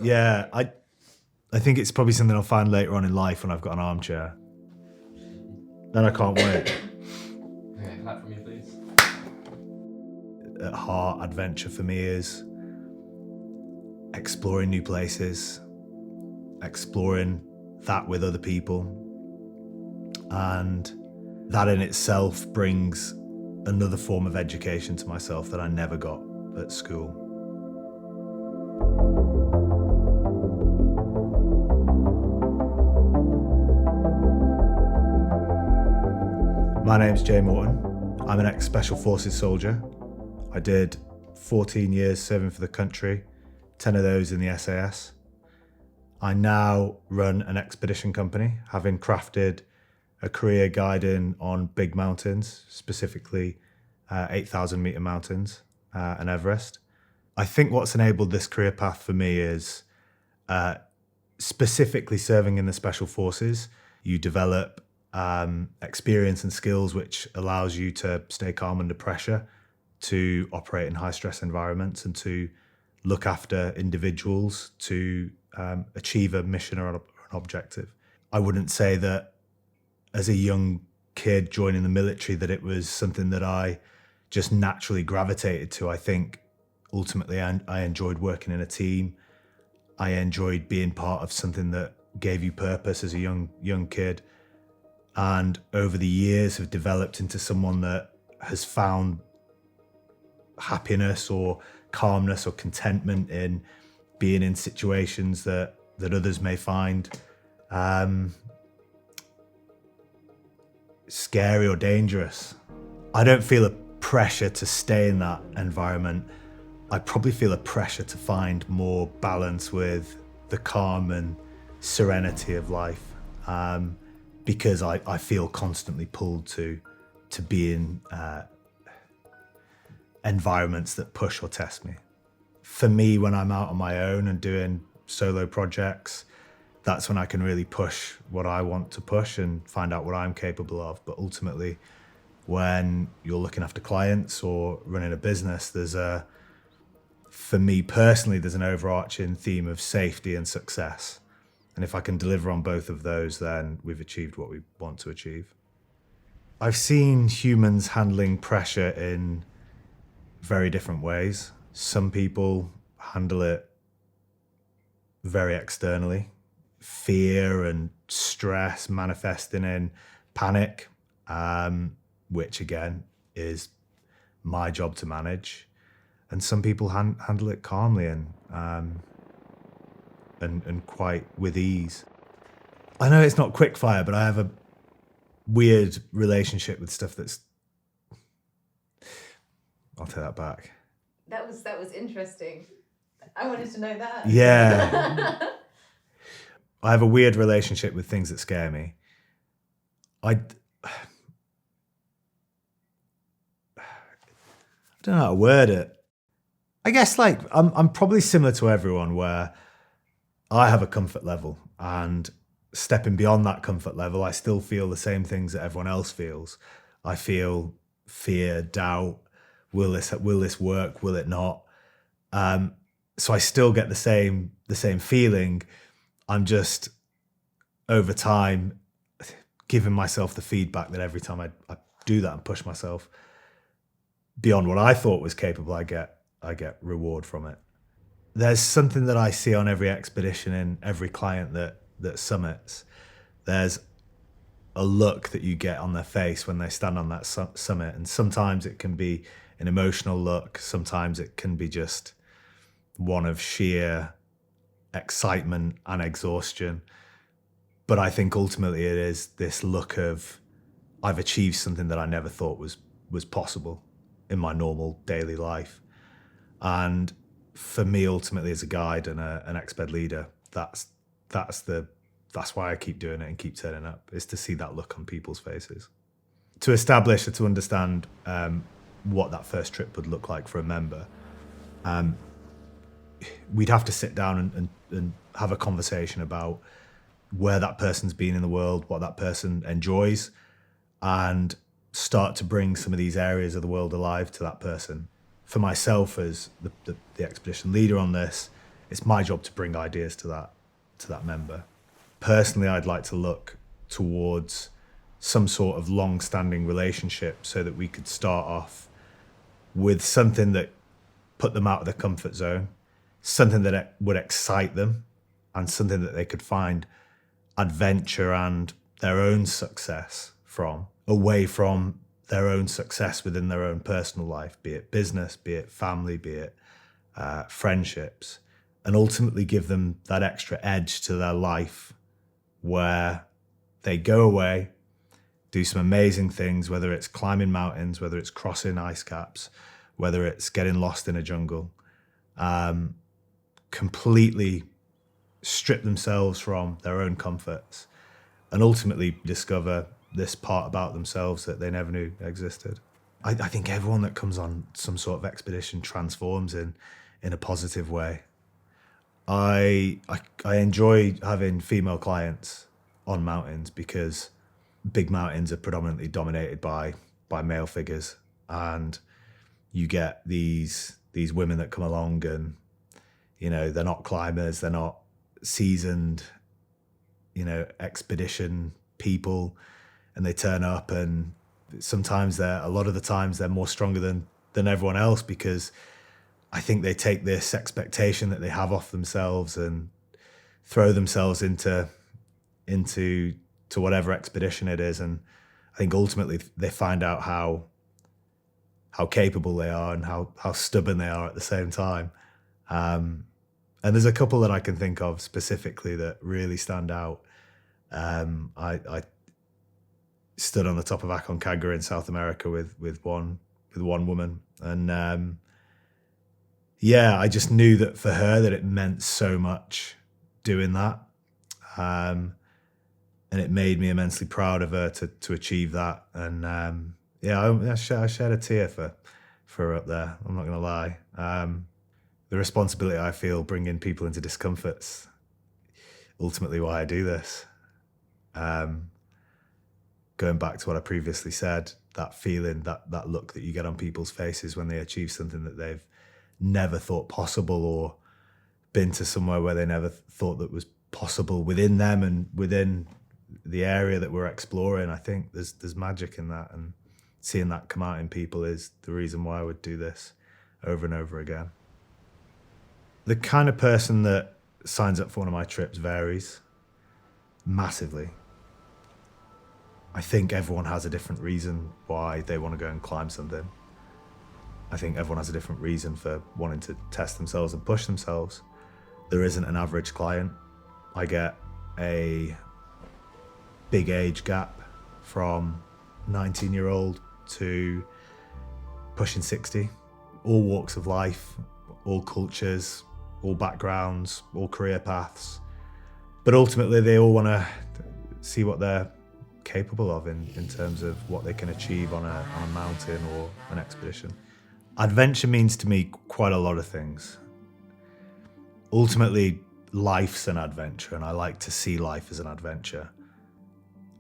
Yeah, I think it's probably something I'll find later on in life when I've got an armchair. Then I can't wait. Okay, clap for me, please. At heart, adventure for me is exploring new places, exploring that with other people. And that in itself brings another form of education to myself that I never got at school. My name's Jay Morton. I'm an ex-Special Forces soldier. I did 14 years serving for the country, 10 of those in the SAS. I now run an expedition company, having crafted a career guiding on big mountains, specifically 8,000 meter mountains and Everest. I think what's enabled this career path for me is specifically serving in the Special Forces. You develop experience and skills which allows you to stay calm under pressure, to operate in high stress environments, and to look after individuals to achieve a mission or an objective. I wouldn't say that as a young kid joining the military that it was something that I just naturally gravitated to. I think ultimately I enjoyed working in a team. I enjoyed being part of something that gave you purpose as a young kid, and over the years have developed into someone that has found happiness or calmness or contentment in being in situations that others may find scary or dangerous. I don't feel a pressure to stay in that environment. I probably feel a pressure to find more balance with the calm and serenity of life, because I feel constantly pulled to be in environments that push or test me. For me, when I'm out on my own and doing solo projects, that's when I can really push what I want to push and find out what I'm capable of. But ultimately, when you're looking after clients or running a business, for me personally, there's an overarching theme of safety and success. And if I can deliver on both of those, then we've achieved what we want to achieve. I've seen humans handling pressure in very different ways. Some people handle it very externally, fear and stress manifesting in panic, which again is my job to manage. And some people handle it calmly and quite with ease. I know it's not quick fire, but I have a weird relationship with stuff that's... I'll take that back. That was interesting. I wanted to know that. Yeah. I have a weird relationship with things that scare me. I don't know how to word it. I guess like I'm probably similar to everyone where I have a comfort level, and stepping beyond that comfort level, I still feel the same things that everyone else feels. I feel fear, doubt. Will this work? Will it not? So I still get the same feeling. I'm just over time giving myself the feedback that every time I do that and push myself beyond what I thought was capable, I get reward from it. There's something that I see on every expedition and every client that summits. There's a look that you get on their face when they stand on that summit, and sometimes it can be an emotional look. Sometimes it can be just one of sheer excitement and exhaustion. But I think ultimately it is this look of, I've achieved something that I never thought was possible in my normal daily life. And for me, ultimately, as a guide and an exped leader, that's why I keep doing it and keep turning up, is to see that look on people's faces. To establish or to understand what that first trip would look like for a member, we'd have to sit down and have a conversation about where that person's been in the world, what that person enjoys, and start to bring some of these areas of the world alive to that person. For myself as the expedition leader on this, It's my job to bring ideas to that member. Personally, I'd like to look towards some sort of long-standing relationship so that we could start off with something that put them out of their comfort zone, something that would excite them, and something that they could find adventure and their own success from, away from their own success within their own personal life, be it business, be it family, be it friendships, and ultimately give them that extra edge to their life where they go away, do some amazing things, whether it's climbing mountains, whether it's crossing ice caps, whether it's getting lost in a jungle, completely strip themselves from their own comforts and ultimately discover this part about themselves that they never knew existed. I think everyone that comes on some sort of expedition transforms in a positive way. I enjoy having female clients on mountains because big mountains are predominantly dominated by male figures, and you get these women that come along and, you know, they're not climbers, they're not seasoned, you know, expedition people, and they turn up, and sometimes a lot of the times they're more stronger than everyone else, because I think they take this expectation that they have off themselves and throw themselves into whatever expedition it is, and I think ultimately they find out how capable they are and how stubborn they are at the same time. And there's a couple that I can think of specifically that really stand out. I stood on the top of Aconcagua in South America with one woman, and I just knew that for her that it meant so much doing that, and it made me immensely proud of her to achieve that. And I shed a tear for her up there. I'm not going to lie. The responsibility I feel bringing people into discomfort's ultimately why I do this. Going back to what I previously said, that feeling, that look that you get on people's faces when they achieve something that they've never thought possible, or been to somewhere where they never thought that was possible within them and within the area that we're exploring. I think there's magic in that, and seeing that come out in people is the reason why I would do this over and over again. The kind of person that signs up for one of my trips varies massively. I think everyone has a different reason why they want to go and climb something. I think everyone has a different reason for wanting to test themselves and push themselves. There isn't an average client. I get a big age gap from 19-year-old to pushing 60. All walks of life, all cultures, all backgrounds, all career paths. But ultimately they all want to see what they're capable of in terms of what they can achieve on a mountain or an expedition. Adventure means to me quite a lot of things. Ultimately, life's an adventure, and I like to see life as an adventure.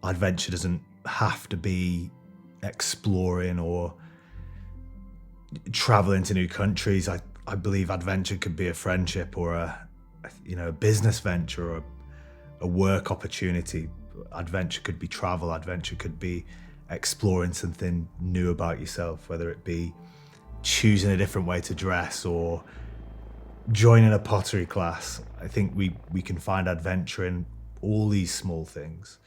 Adventure doesn't have to be exploring or traveling to new countries. I believe adventure could be a friendship or a business venture or a work opportunity. Adventure could be travel. Adventure could be exploring something new about yourself, whether it be choosing a different way to dress or joining a pottery class. I think we can find adventure in all these small things.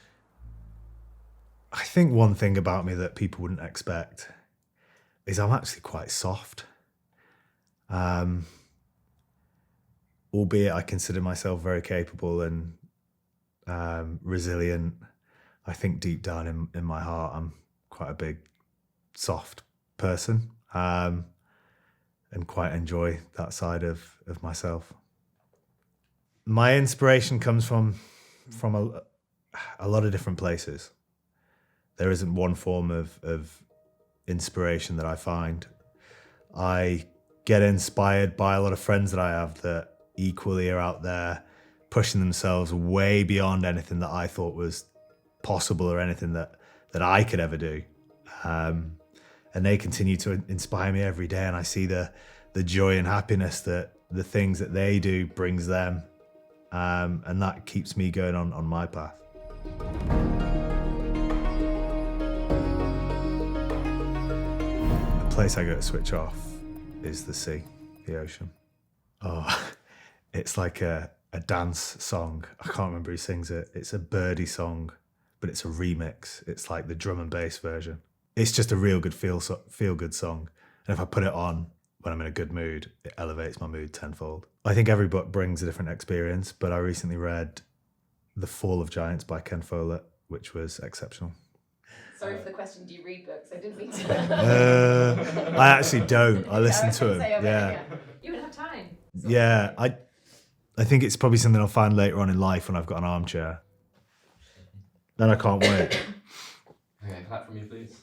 I think one thing about me that people wouldn't expect is I'm actually quite soft. Albeit I consider myself very capable and resilient. I think deep down in my heart, I'm quite a big, soft person, and quite enjoy that side of myself. My inspiration comes from a lot of different places. There isn't one form of inspiration that I find. I get inspired by a lot of friends that I have that equally are out there pushing themselves way beyond anything that I thought was possible or anything that I could ever do. And they continue to inspire me every day, and I see the joy and happiness that the things that they do brings them, and that keeps me going on my path. The place I go to switch off is the sea, the ocean. Oh, it's like a dance song. I can't remember who sings it. It's a Birdie song, but it's a remix. It's like the drum and bass version. It's just a real good feel good song. And if I put it on when I'm in a good mood, it elevates my mood tenfold. I think every book brings a different experience, but I recently read The Fall of Giants by Ken Follett, which was exceptional. Sorry for the question. Do you read books? I didn't mean to. I actually don't. I listen Yeah, to was gonna them. say, Yeah. You wouldn't have time. Yeah. I think it's probably something I'll find later on in life when I've got an armchair. Then I can't wait. Okay, clap for me, please.